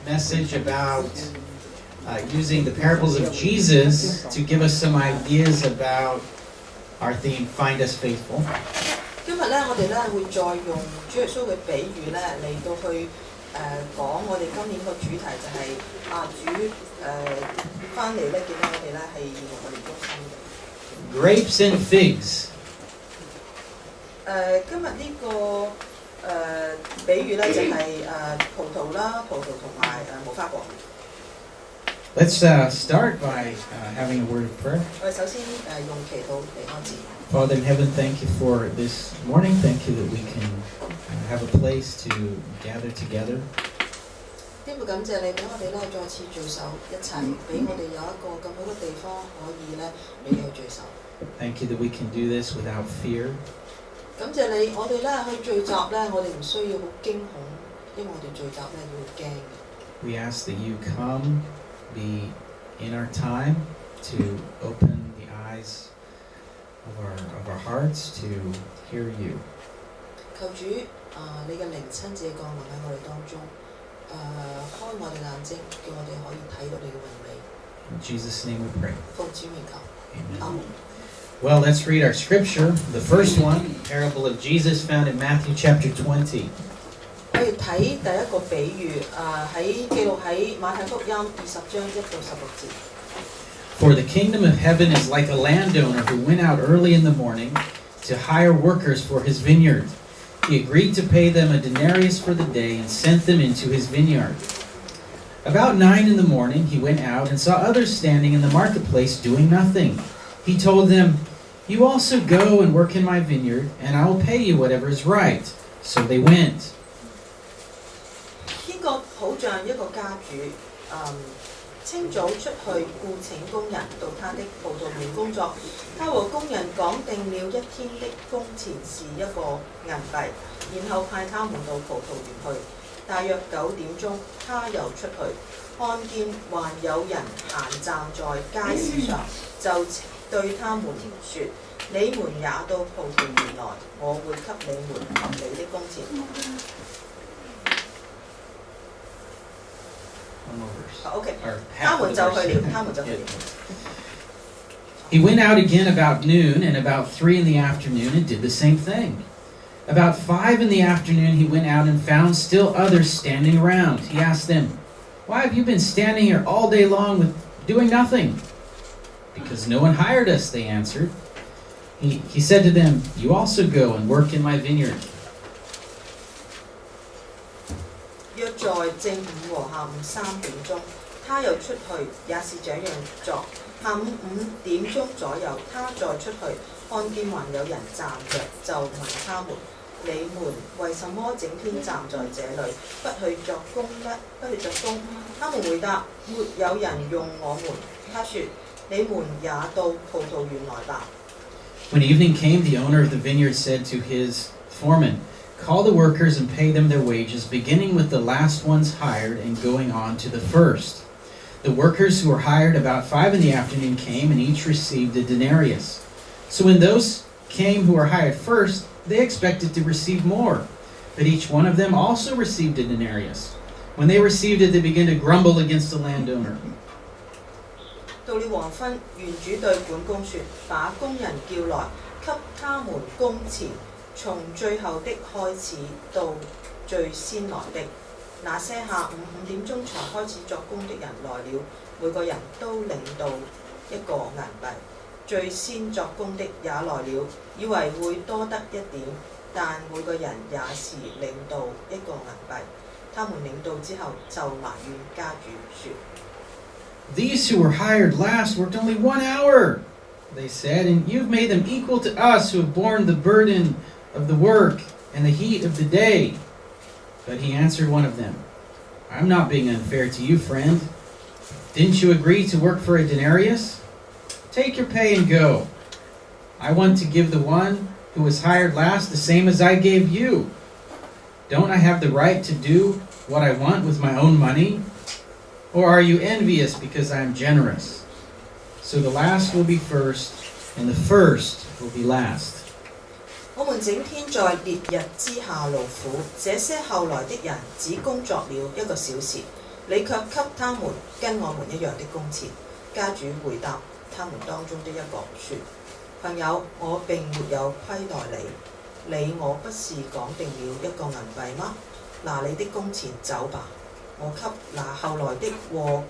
message about using the parables of Jesus to give us some ideas about our theme, Find Us Faithful. 今日咧，我哋咧會再用主耶穌嘅比喻咧嚟到去講我哋今年個主題就係主翻嚟咧，見到我哋咧係要我哋忠心嘅。Grapes and figs. 今日呢個比喻咧就係葡萄啦，葡萄同埋無花果。Let's start by having a word of prayer. 我哋首先用祈禱嚟開始。Father in heaven, thank you for this morning. Thank you that we can have a place to gather together. 天父感謝你俾我哋咧再次聚首一齊，俾我哋有一個咁好嘅地方可以咧俾你去聚首。Thank you that we can do this without fear. 感謝你，我哋咧去聚集咧，我哋唔需要好驚恐，因為我哋聚集咧要驚嘅。We ask that you come, be in our time to open the eyes of our hearts to hear you. 求主你嘅靈親自降臨喺我哋當中，開我哋眼睛，叫我哋可以睇到你嘅榮美。In Jesus' name we pray. 奉主名求。 Amen. Well, let's read our scripture. The first one, parable of Jesus, found in Matthew chapter 20. 我哋睇第一個比喻，記錄喺馬太福音20章1到16節。For the kingdom of heaven is like a landowner who went out early in the morning to hire workers for his vineyard. He agreed to pay them a denarius for the day and sent them into his vineyard. About 9 in the morning, he went out and saw others standing in the marketplace doing nothing. He told them, "You also go and work in my vineyard, and I will pay you whatever is right." So they went. 呢個好像一個家主，清早出去僱請工人到他的葡萄園工作。他和工人講定了一天的工錢是1個銀幣，然後派他們到葡萄園去。大約9點鐘，他又出去，看見還有人閒站在街市上，就對他們說：你們也到葡萄園來，我會給你們合理的工錢。OK， 他們就去了。 He went out again about noon, and about 3 in the afternoon and did the same thing. About 5 in the afternoon he went out and found still others standing around. He asked them, "Why have you been standing here all day long with doing nothing?" "Because no one hired us," they answered. He said to them, "You also go and work in my vineyard." 約在正午和下午3點鐘，他又出去，也是這樣作。下午5點鐘左右，他再出去，看見還有人站着，就問他們：你們為什麼整天站在這裡，不去作工呢？不去作工？他們回答：沒有人用我們。他說：你們也到葡萄園來吧。When evening came, the owner of the vineyard said to his foreman, "Call the workers and pay them their wages, beginning with the last ones hired and going on to the first." The workers who were hired about 5 in the afternoon came, and each received a denarius. So when those came who were hired first, they expected to receive more, but each one of them also received a denarius. When they received it, they began to grumble against the landowner. 到了黃昏，園主對管工說：把工人叫來，給他們工錢，從最後的開始到最先來的。那些下午5點鐘才開始作工的人來了，每個人都領到1個銀幣。最先作工的也來了，以為會多得1點，但每個人也是領到1個銀幣。他們領到之後就埋怨家主說： "These who were hired last worked only 1 hour," they said, "and you've made them equal to us who have borne the burden of the work and the heat of the day." But he answered one of them, "I'm not being unfair to you, friend. Didn't you agree to work for a denarius? Take your pay and go. I want to give the one who was hired last the same as I gave you. Don't I have the right to do what I want with my own money? Or are you envious because I am generous? So the last will be first, and the first will be last." 我們整天在烈日之下勞苦，這些後來的人只工作了1個小時，你卻給他們跟我們一樣的工錢。家主回答他們當中的一個說：朋友，我並沒有虧待你，你我不是講定了一個銀幣嗎？拿你的工錢走吧，我給那後來的和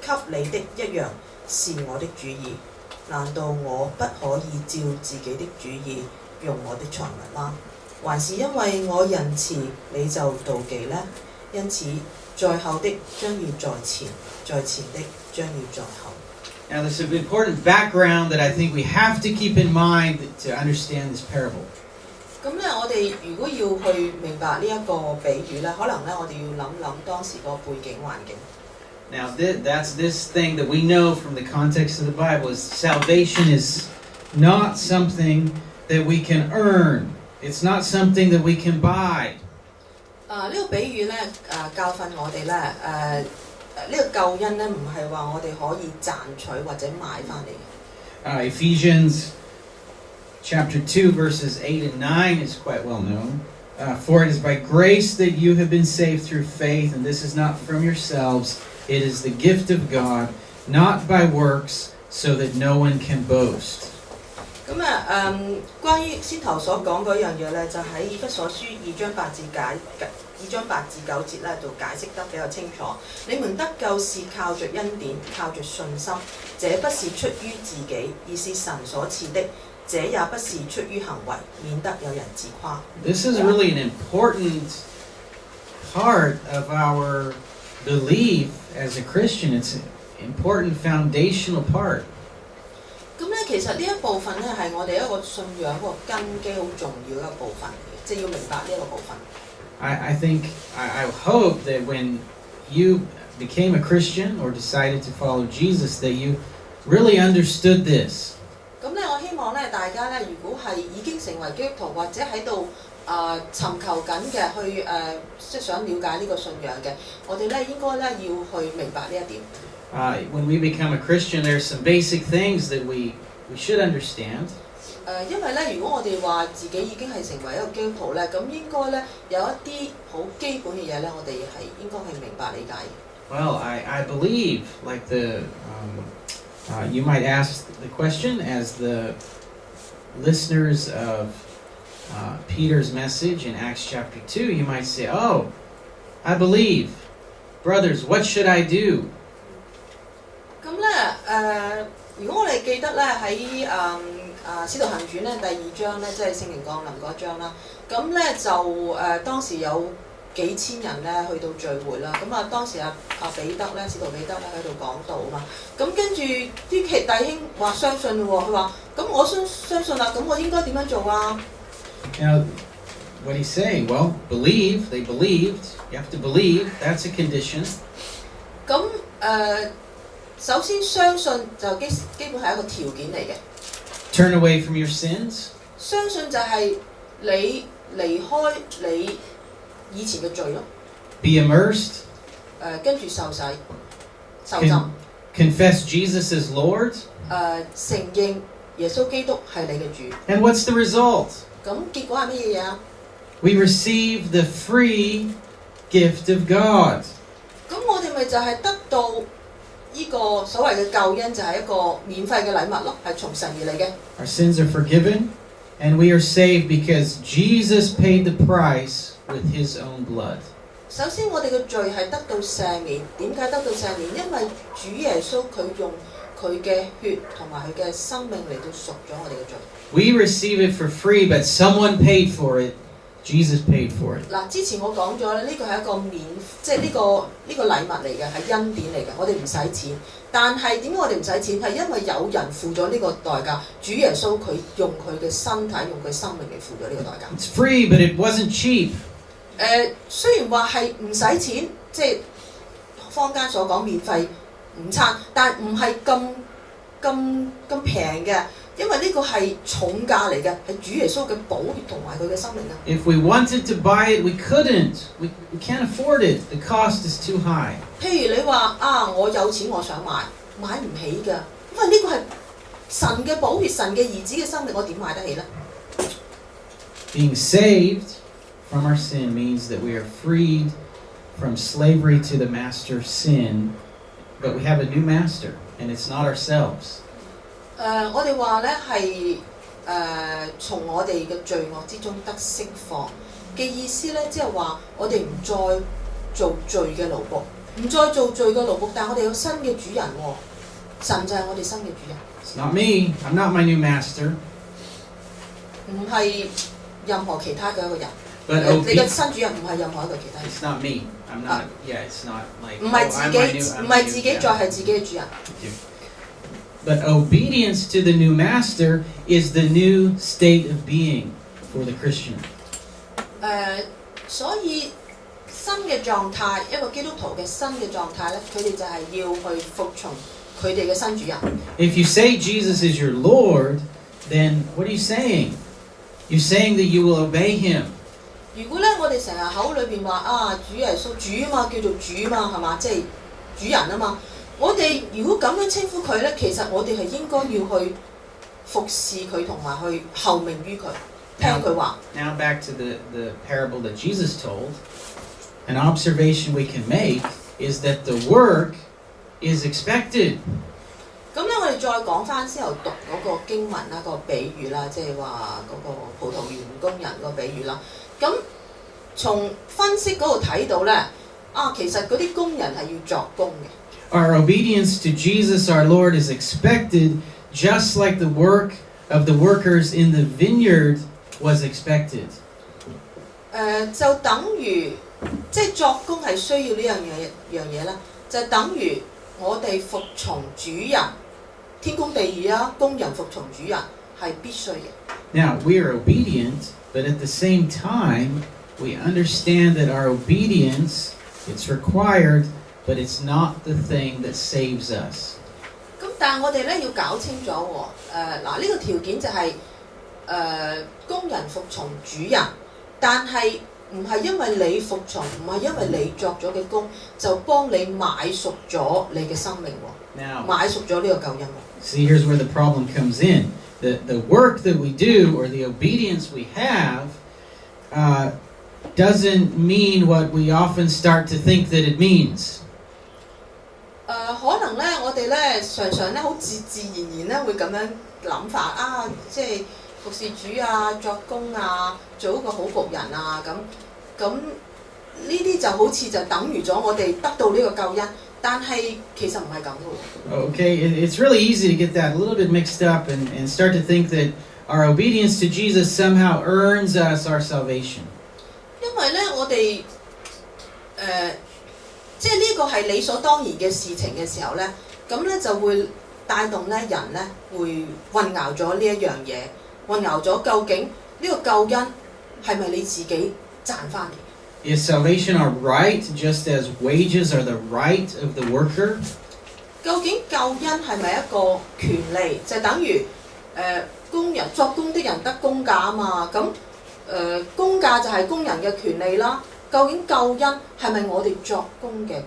給你的一樣是我的主意。難道我不可以照自己的主意用我的財物嗎？還是因為我仁慈你就妒忌呢？因此在後的將要在前，在前的將要在後。Now, there's an important background that I think we have to keep in mind to understand this parable. 咁咧，我哋如果要去明白呢一個比喻咧，可能咧我哋要諗諗當時個背景環境。Now, that's this thing that we know from the context of the Bible is salvation is not something that we can earn. It's not something that we can buy. 呢個比喻咧，教訓我哋咧，呢個救恩咧，唔係話我哋可以賺取或者買翻嚟嘅。Ephesians chapter 2 verses 8 and 9 is quite well known. For it is by grace that you have been saved through faith, and this is not from yourselves. It is the gift of God, not by works, so that no one can boast. 咁關於先頭所講嗰樣嘢咧，就喺以弗所書2章8至9節咧度解釋得比較清楚。你們得救是靠着恩典，靠着信心，這不是出於自己，而是神所賜的。這也不是出於行為，免得有人自誇。This is really an important part of our belief as a Christian. It's an important foundational part. 咁咧，其實呢一部分咧係我哋一個信仰個根基好重要嘅一部分嚟嘅，即係要明白呢一個部分。I think, I hope that when you became a Christian or decided to follow Jesus, that you really understood this. 咁咧，我希望咧大家咧，如果係已經成為基督徒或者喺度尋求緊嘅，去即係想了解呢個信仰嘅，我哋咧應該咧要去明白呢一點。When we become a Christian, there are some basic things that we should understand. 因為咧，如果我哋話自己已經係成為一個基督徒咧，咁應該咧有一啲好基本嘅嘢咧，我哋係應該係明白理解嘅。Well, I believe, like you might ask the question as the listeners of Peter's message in Acts chapter 2, you might say, "Oh, I believe. Brothers, what should I do?" 咁咧，如果我哋記得咧喺使徒行傳咧第2章咧，即係聖靈降臨嗰章啦，咁咧就當時有幾千人咧去到聚會啦，咁當時彼得咧，使徒彼得咧喺度講道啊嘛，咁跟住啲弟兄話相信喎，佢話咁我相信啦，咁我應該點樣做啊？ Now, what he's saying? Well, believe. They believed. You have to believe. That's a condition. 咁首先相信就基本係一個條件嚟嘅。Turn away from your sins. 相信就係你離開你以前嘅罪咯。Be immersed. 跟住受洗、受浸。Confess Jesus as Lord. 承認耶穌基督係你嘅主。And what's the result? 咁結果係乜嘢啊？ We receive the free gift of God. 咁我哋咪就係得到呢個所謂嘅救恩，就係一個免費嘅禮物咯，係從神而嚟嘅。Our sins are forgiven, and we are saved because Jesus paid the price with His own blood. 首先，我哋嘅罪係得到赦免。點解得到赦免？因為主耶穌佢用佢嘅血同埋佢嘅生命嚟到贖咗我哋嘅罪。We receive it for free, but someone paid for it. Jesus paid for it. 嗱，之前我講咗咧，呢個係一個即係呢個禮物嚟嘅，係恩典嚟嘅，我哋唔使錢。但係點解我哋唔使錢？係因為有人付咗呢個代價，主耶穌佢用佢嘅身體，用佢生命嚟付咗呢個代價。It's free, but it wasn't cheap. 雖然話係唔使錢，即係坊間所講免費午餐，但唔係咁平嘅。因為呢個係重價嚟嘅，係主耶穌嘅寶血同埋佢嘅生命啊。If we wanted to buy it, we couldn't. We can't afford it. The cost is too high. 譬如你話我有錢我想買唔起㗎，因為呢個係神嘅寶血、神嘅兒子嘅生命，我點買得起呢？ Being saved from our sin means that we are freed from slavery to the master sin, but we have a new master, and it's not ourselves. 我哋話咧係從我哋嘅罪惡之中得釋放嘅意思咧，即係話我哋唔再做罪嘅奴僕，唔再做罪嘅奴僕，但係我哋有新嘅主人喎，神就係我哋新嘅主人。It's not me. I'm not my new master. 唔係任何其他嘅一個人。But 你嘅新主人唔係任何一個其他人。It's not me. I'm not. Yeah, it's not like. 唔係自己，唔係自己再係自己嘅主人。But obedience to the new master is the new state of being for the Christian. 所以新嘅狀態，一個基督徒嘅新嘅狀態咧，佢哋就係要去服從佢哋嘅新主人。If you say Jesus is your Lord, then what are you saying? You're saying that you will obey Him. 如果咧，我哋成日口裏邊話啊，主耶穌主啊嘛，叫做主嘛，係嘛，即係主人啊嘛。我哋如果咁樣稱呼佢咧，其實我哋係應該要去服侍佢，同埋去後命於佢，聽佢話。Now back to the parable that Jesus told. An observation we can make is that the work is expected. 咁咧，我哋再講翻之後讀嗰個經文啦，個比喻啦，即係話嗰個葡萄園工人個比喻啦。咁從分析嗰度睇到咧，其實嗰啲工人係要作工嘅。Our obedience to Jesus our Lord is expected, just like the work of the workers in the vineyard was expected. 就等於即係作工係需要呢樣嘢啦，就等於我哋服從主人，天公地義啊，工人服從主人係必須嘅。Now we are obedient, but at the same time, we understand that our obedience, it's required, but it's not the thing that saves us. 咁但係我哋咧要搞清楚喎，呢個條件就係工人服從主人，但係唔係因為你服從，唔係因為你作咗嘅工，就幫你買贖咗你嘅生命喎， Now, 買贖咗呢個救恩喎。See, here's where the problem comes in. The work that we do or the obedience we have doesn't mean what we often start to think that it means. 可能咧，我哋咧常常咧好自然咧會咁樣諗法啊，即係服侍主啊、作工啊、做一個好僕人啊咁呢啲就好似就等於咗我哋得到呢個救恩，但係其實唔係咁嘅喎。Okay, it's really easy to get that a little bit mixed up and start to think that our obedience to Jesus somehow earns us our salvation. 因為咧，我哋即係呢個係理所當然嘅事情嘅時候咧，咁咧就會帶動咧人咧會混淆咗呢一樣嘢，混淆咗究竟呢個救恩係咪你自己賺翻嚟？ Is salvation our right, just as wages are the right of the worker? 究竟救恩係咪一個權利？就等於工人作工的人得工價啊嘛，咁工價就係工人嘅權利啦。究竟救恩係咪我哋作工嘅權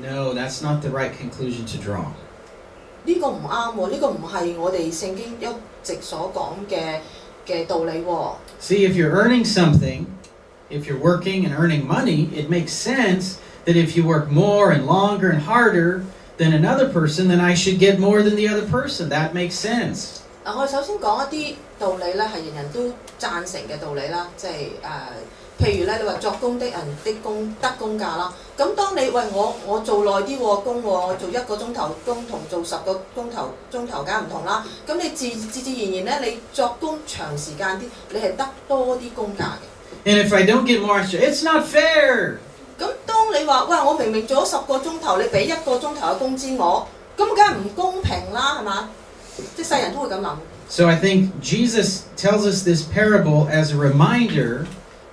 利？ No, that's not the right conclusion to draw. 呢個唔啱喎，呢個唔係我哋聖經一直所講嘅道理喎。See, if you're earning something, if you're working and earning money, it makes sense that if you work more and longer and harder than another person, then I should get more than the other person. That makes sense. 我哋首先講一啲道理咧，係人人都贊成嘅道理啦，即係譬如咧，你話作工的人的工得工價啦。咁當你我做耐啲喎工喎，我做1個鐘頭工同做10個鐘頭梗係唔同啦。咁你自然咧，你作工長時間啲，你係得多啲工價嘅。And if I don't get more extra, it's not fair. 咁當你話我明明做咗10個鐘頭，你俾1個鐘頭嘅工資我，咁梗係唔公平啦，係嘛？即係世人都會咁諗。So I think Jesus tells us this parable as a reminder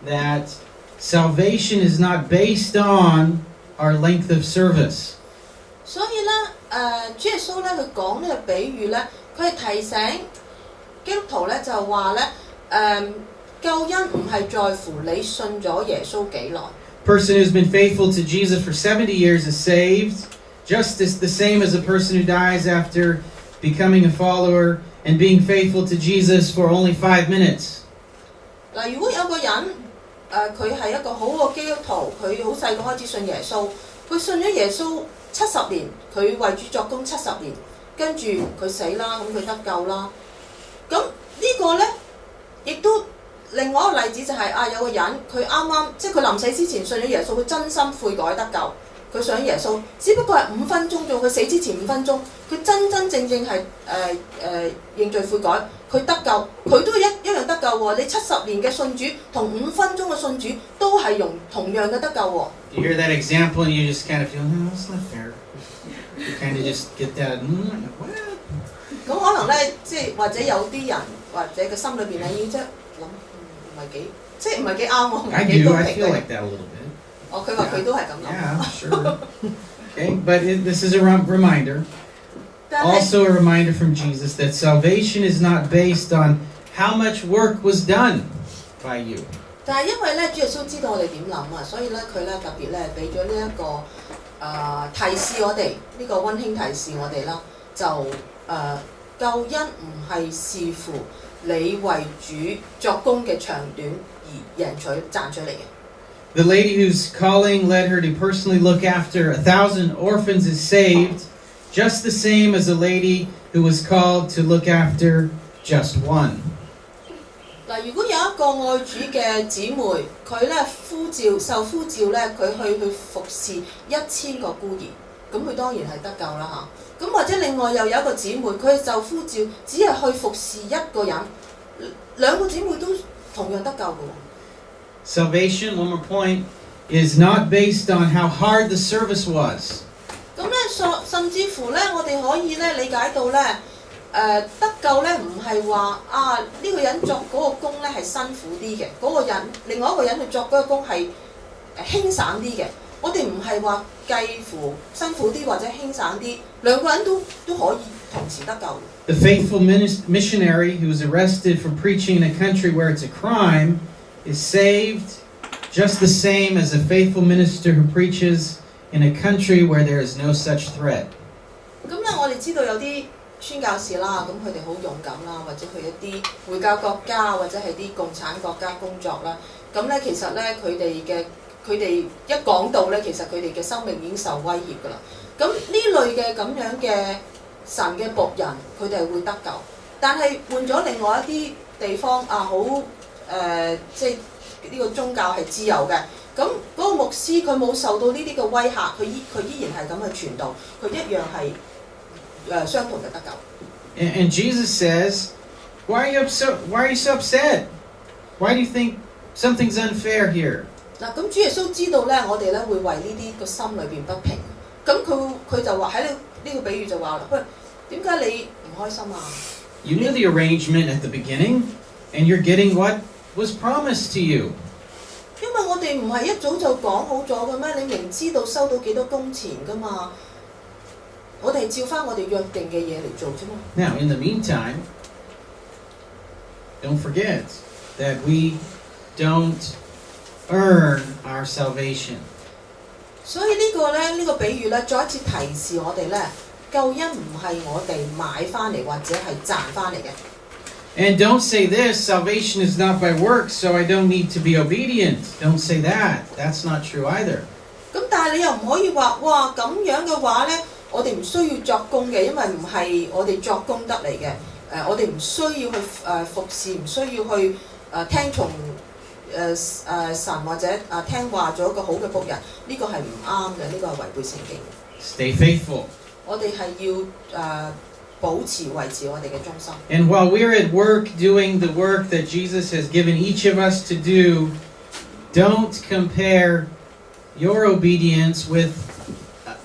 that salvation is not based on our length of service. 所以咧，主耶穌咧佢講呢個比喻咧，佢係提醒基督徒咧就話咧，救恩唔係在乎你信咗耶穌幾耐。Person who's been faithful to Jesus for 70 years is saved, just as the same as a person who dies after becoming a follower and being faithful to Jesus for only 5 minutes. 嗱，如果有個人佢係一個好嘅基督徒，佢好細個開始信耶穌，佢信咗耶穌70年，佢為主作工70年，跟住佢死啦，咁佢得救啦。咁呢個呢，亦都另外一個例子就係、有個人佢啱啱即係佢臨死之前信咗耶穌，佢真心悔改得救。佢信咗耶穌，只不過係5分鐘啫，佢死之前5分鐘，佢真正係認罪悔改，佢得救，佢都一樣得救喎。你70年嘅信主同5分鐘嘅信主都係用同樣嘅得救喎。You hear that example and you just kind of feel, no, that's not fair. You kind of just get that, what? 咁可能咧，即係或者有啲人或者個心裏邊咧，要即係諗唔係幾，即係唔係幾啱喎，唔係幾公平。I feel like that a little bit. 佢話佢都係咁諗。Yeah, sure. Okay, but this is a reminder. Also a reminder from Jesus that salvation is not based on how much work was done by you. 但係因為咧，主耶穌知道我哋點諗啊，所以咧佢咧特別咧俾咗呢一個提示我哋，呢個溫馨提示我哋啦，就救恩唔係視乎你為主作工嘅長短而賺取嚟嘅。The lady whose calling led her to personally look after 1,000 orphans is saved, just the same as a lady who was called to look after just one. 嗱，如果有一個愛主嘅姊妹，佢咧受呼召咧，佢去服侍1000個孤兒，咁佢當然係得救啦嚇。咁或者另外又有一個姊妹，佢受呼召只係去服侍一個人，2個姊妹都同樣得救嘅喎。Salvation, one more point, is not based on how hard the service was. 咁咧，甚至乎咧，我哋可以咧理解到咧，得救咧唔係話呢個人作嗰個工咧係辛苦啲嘅，嗰個人另外一個人去作嗰個工係輕省啲嘅。我哋唔係話計乎辛苦啲或者輕省啲，2個人都可以同時得救。The faithful missionary who was arrested for preaching in a country where it's a crime is saved just the same as a faithful minister who preaches in a country where there is no such threat. 咁咧，我哋知道有啲宣教士啦，咁佢哋好勇敢啦，或者去一啲回教國家或者係啲共產國家工作啦。咁咧，其實咧佢哋一講到咧，其實佢哋嘅生命已經受威脅㗎啦。咁呢類嘅咁樣嘅神嘅僕人，佢哋係會得救。但係換咗另外一啲地方即係呢個宗教係自由嘅，咁嗰個牧師佢冇受到呢啲嘅威嚇，佢依然係咁去傳道，佢一樣係相同嘅得救。And Jesus says, why are you so upset? Why do you think something's unfair here? 嗱，咁主耶穌知道咧，我哋咧會為呢啲個心裏邊不平，咁佢就話喺呢個比喻就話啦，喂，點解你唔開心啊？ You knew the arrangement at the beginning, and you're getting what was promised to you. 因為我哋唔係一早就講好咗嘅咩？你明知道收到幾多工錢㗎嘛？我哋係照翻我哋約定嘅嘢嚟做啫嘛。Now, in the meantime, don't forget that we don't earn our salvation. 所以呢個比喻咧，再一次提示我哋咧，救恩唔係我哋買翻嚟或者係賺翻嚟嘅。And don't say this, salvation is not by works, so I don't need to be obedient. Don't say that. That's not true either. 咁但係你又唔可以話，哇咁樣嘅話咧，我哋唔需要作工嘅，因為唔係我哋作工得嚟嘅。我哋唔需要去服侍，唔需要去聽從神或者聽話做一個好嘅僕人，呢個係唔啱嘅，呢個係違背聖經。Stay faithful. 我哋係要保持維持我哋嘅忠心。And while we're at work doing the work that Jesus has given each of us to do, don't compare your obedience with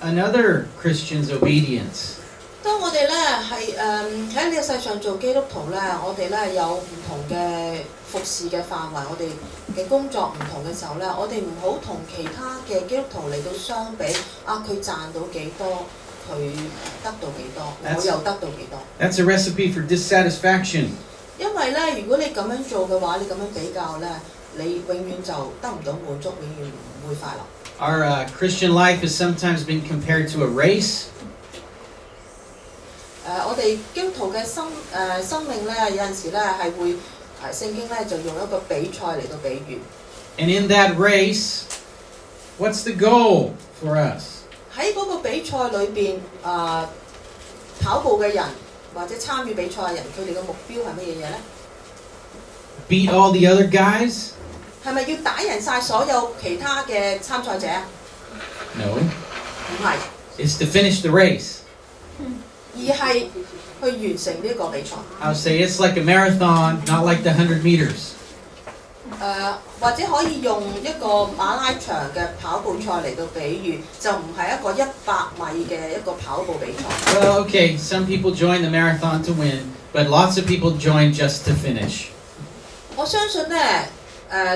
another Christian's obedience. 當我哋咧係喺呢個世上做基督徒咧，我哋咧有唔同嘅服侍嘅範圍，我哋嘅工作唔同嘅時候咧，我哋唔好同其他嘅基督徒嚟到相比，佢賺到幾多，佢得到幾多，我又得到幾多。That's a recipe for dissatisfaction. 因為咧，如果你咁樣做嘅話，你咁樣比較咧，你永遠就得唔到滿足，永遠唔會快樂。Our Christian life has sometimes been compared to a race. 我哋基督徒嘅生命咧，有陣時咧係會聖經咧就用一個比賽嚟到比喻。And in that race, what's the goal for us? 喺嗰個比賽裏邊，跑步嘅人或者參與比賽嘅人，佢哋嘅目標係乜嘢嘢呢？ Beat all the other guys? 係咪要打贏晒所有其他嘅參賽者啊？ No. 唔係， It's to finish the race. 而係去完成呢個比賽。I'll say it's like a marathon, not like the 100 meters. 或者可以用一個馬拉長嘅跑步賽嚟到比喻，就唔係一個100米嘅一個跑步比賽。Well, okay, some people join the marathon to win, but lots of people join just to finish. 我相信呢，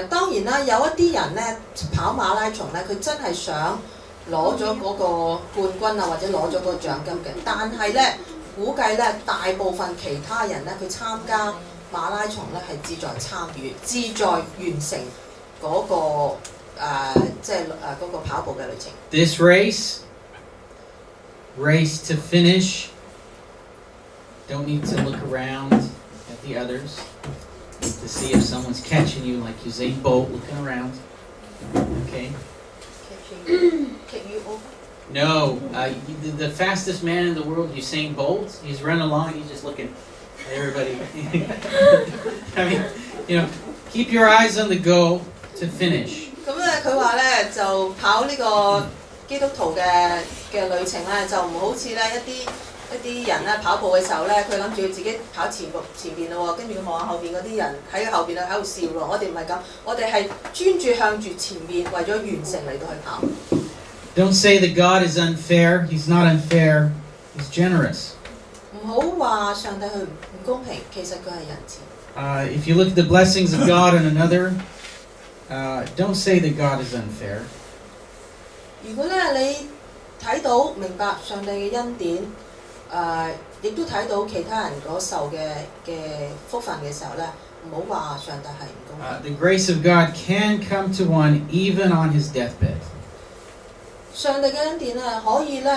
當然啦，有一啲人呢跑馬拉松呢，佢真係想攞咗嗰個冠軍啊，或者攞咗個獎金嘅。但係呢，估計呢，大部分其他人呢，佢參加馬拉松呢係志在參與，志在完成嗰個即係嗰個跑步嘅旅程。This race to finish. Don't need to look around at the others to see if someone's catching you like Usain Bolt looking around. Okay. Kick you over? No, the fastest man in the world, Usain Bolt, he's running along, he's just looking at everybody. I mean, keep your eyes on the goal to finish. 咁咧，佢話咧就跑呢個基督徒嘅旅程咧，就唔好似咧一啲人咧跑步嘅時候咧，佢諗住自己跑前邊咯喎，跟住佢望下後邊嗰啲人喺後邊喺度笑咯。我哋唔係咁，我哋係專注向住前面，為咗完成嚟到去跑。Don't say that God is unfair. He's not unfair. He's generous. 唔好話上帝佢唔公平，其實佢係仁慈。If you look at the blessings of God on another, don't say that God is unfair. 如果咧你睇到明白上帝嘅恩典，亦都睇到其他人所受嘅福分嘅時候咧，唔好話上帝係唔公平。The grace of God can come to one even on his deathbed. 上帝嘅恩典咧，可以咧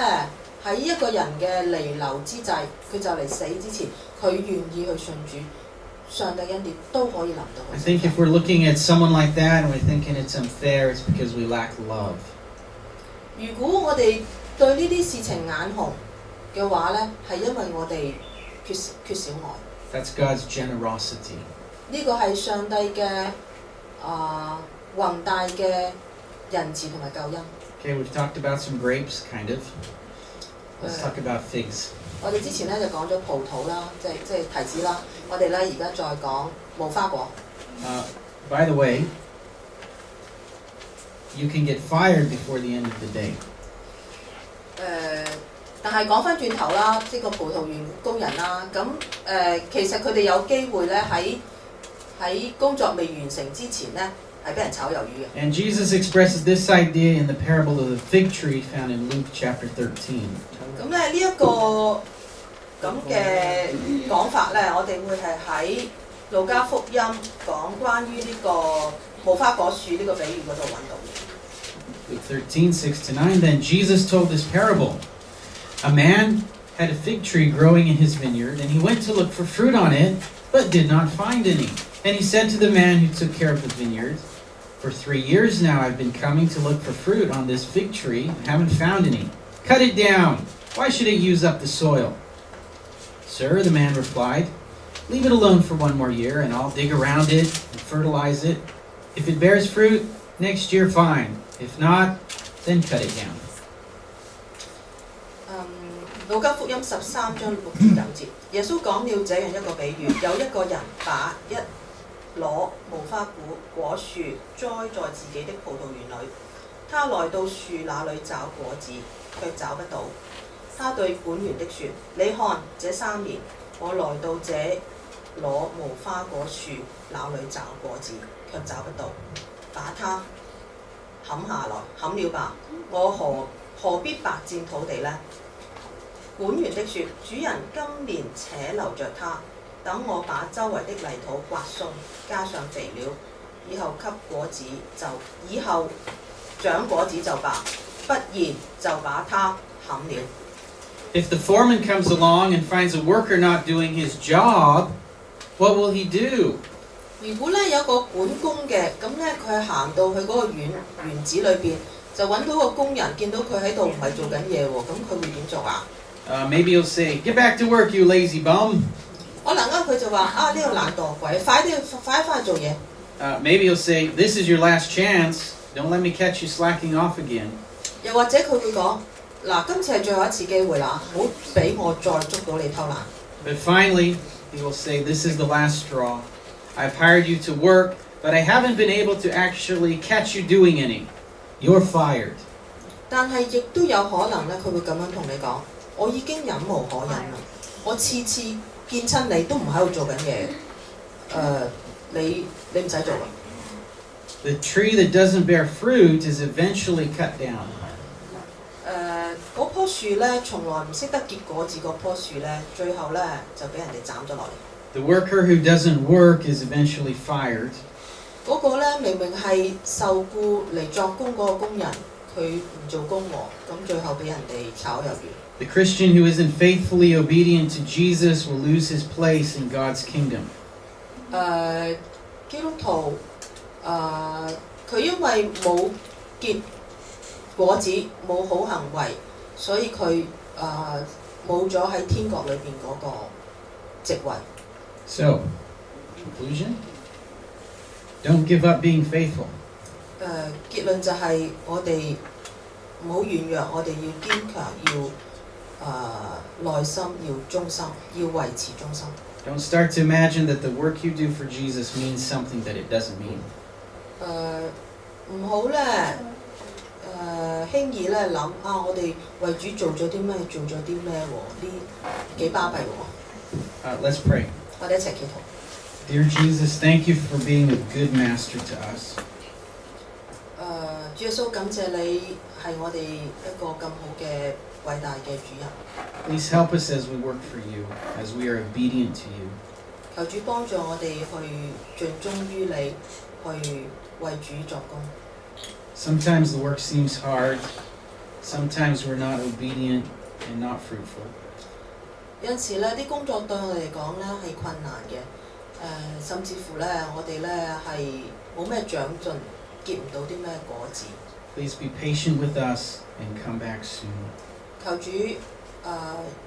喺一個人嘅彌留之際，佢就嚟死之前，佢願意去信主，上帝恩典都可以臨到佢。I think if we're looking at someone like that and we're thinking it's unfair, it's because we lack love. 如果我哋對呢啲事情眼紅嘅話咧，係因為我哋缺少愛。That's God's generosity. 呢個係上帝嘅宏大嘅仁慈同埋救恩。Okay, we've talked about some grapes, kind of. Let's talk about figs. 我哋之前咧就講咗葡萄啦，即係提子啦。我哋咧而家再講無花果。By the way, you can get fired before the end of the day. 但係講翻轉頭啦，即係個葡萄園工人啦，咁其實佢哋有機會咧喺工作未完成之前咧，係俾人炒魷魚嘅。And Jesus expresses this idea in the parable of the fig tree found in Luke chapter 13. 咁咧呢一個咁嘅講法咧，我哋會係喺路加福音講關於呢個無花果樹呢個比喻嗰度揾到。Luke 13, 6-9. Then Jesus told this parable. A man had a fig tree growing in his vineyard, and he went to look for fruit on it, but did not find any. And he said to the man who took care of the vineyard, For 3 years now I've been coming to look for fruit on this fig tree, and haven't found any. Cut it down. Why should it use up the soil? Sir, the man replied, Leave it alone for 1 more year, and I'll dig around it and fertilize it. If it bears fruit, next year fine. If not, then cut it down. 路加福音13章6至9節，耶穌講了這樣一個比喻：有一個人把一籮無花果樹栽在自己的葡萄園裏，他來到樹那裏找果子，卻找不到。他對管園的說：你看，這3年我來到這籮無花果樹那裏找果子，卻找不到，把它砍下來，砍了吧！我何必白佔土地呢？管園的說：主人今年且留着它，等我把周圍的泥土刮鬆，加上肥料，以後長果子就罷，不然就把它砍了。If the foreman comes along and finds a worker not doing his job, what will he do? 如果咧有個管工嘅，咁咧佢行到去嗰個園子裏邊，就揾到個工人，見到佢喺度唔係做緊嘢喎，咁佢會點做啊？Maybe he'll say, "Get back to work, you lazy bum." 可能佢就話啊，呢個懶惰鬼，快翻去做嘢。Maybe he'll say, "This is your last chance. Don't let me catch you slacking off again." 又或者佢會講嗱，今次係最後一次機會啦，唔好俾我再捉到你偷懶。But finally, he will say, "This is the last straw. I've hired you to work, but I haven't been able to actually catch you doing any. You're fired." 但係亦都有可能咧，佢會咁樣同你講：我已經忍無可忍啦，我次次見親你都唔喺度做緊嘢，你唔使做啦。The tree that doesn't bear fruit is eventually cut down. 嗰棵樹咧，從來唔識得結果子嗰棵樹咧，最後咧就俾人哋斬咗落嚟。The worker who doesn't work is eventually fired. 嗰個咧明明係受僱嚟作工嗰個工人，佢唔做工喎，咁最後俾人哋炒魷魚。The Christian who isn't faithfully obedient to Jesus will lose his place in God's kingdom. 基督徒佢因為冇結果子，冇好行為，所以佢冇咗喺天國裏邊嗰個職位。So, conclusion? Don't give up being faithful. 結論就係我哋唔好軟弱，我哋要堅強，要耐心，要忠心，要維持忠心。Don't start to imagine that the work you do for Jesus means something that it doesn't mean. 唔好咧輕易咧諗啊！我哋為主做咗啲咩？做咗啲咩喎？呢幾巴閉喎！Let's pray. 我哋一齊祈禱。Dear Jesus, thank you for being a good master to us. 主耶穌，感謝你係我哋一個咁好嘅偉大嘅主人。Please help us as we work for you, as we are obedient to you. 求主幫助我哋去盡忠於你，去為主作工。Sometimes the work seems hard. Sometimes we're not obedient and not fruitful. 有陣時咧，啲工作對我哋嚟講咧係困難嘅，甚至乎咧我哋咧係冇咩長進，結唔到啲咩果子。Please be patient with us and come back soon. 求主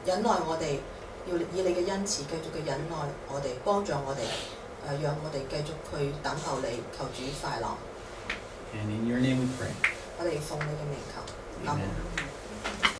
忍耐我哋，要以你嘅恩慈繼續嘅忍耐我哋，幫助我哋，讓我哋繼續去等候你。求主快樂。And in your name we pray. 我哋奉你嘅名求。Amen.